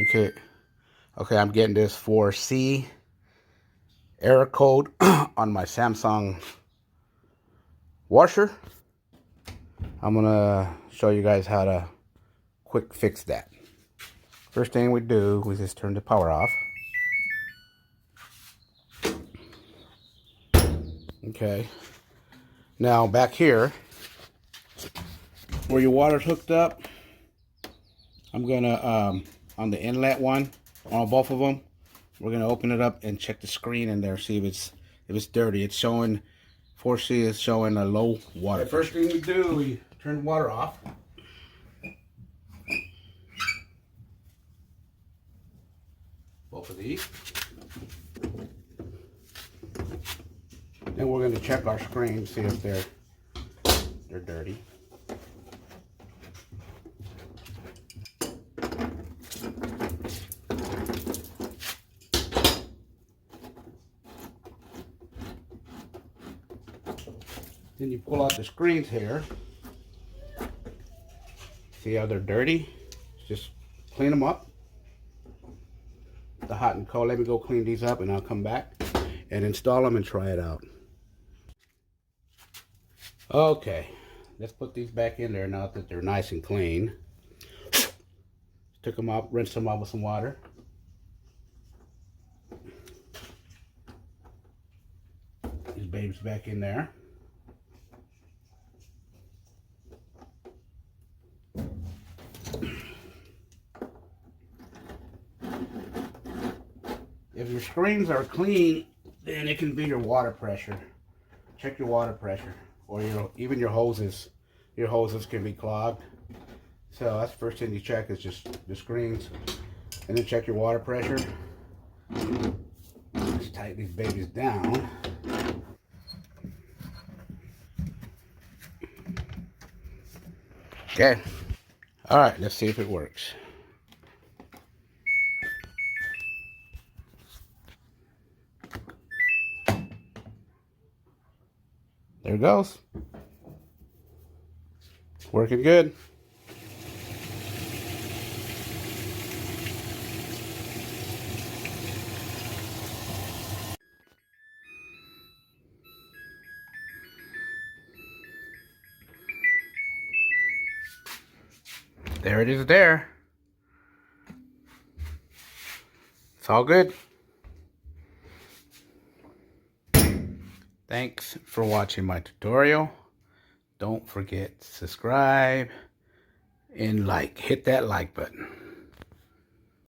Okay. Okay, I'm getting this 4C error code on my Samsung washer. I'm gonna show you guys how to quick fix that. First thing we do, we just turn the power off. Okay. Now back here, where your water's hooked up, I'm gonna on the inlet one, on both of them, we're gonna open it up and check the screen in there, see if it's dirty. It's showing 4C is showing a low water. The first thing we do, we turn the water off. Both of these. Then we're going to check our screens, see if they're dirty. Then you pull out the screens here. See how they're dirty? Just clean them up. The hot and cold. Let me go clean these up and I'll come back and install them and try it out. Okay, let's put these back in there now that they're nice and clean. Took them out, rinsed them out with some water. These babies back in there. If your screens are clean, then it can be your water pressure. Check your water pressure, or even your hoses. Your hoses can be clogged. So that's the first thing you check is just the screens, and then check your water pressure. Let's tighten these babies down. Okay. All right, let's see if it works. There it goes. Working good. There it is there. It's all good. Thanks for watching my tutorial. Don't forget to subscribe and hit that like button.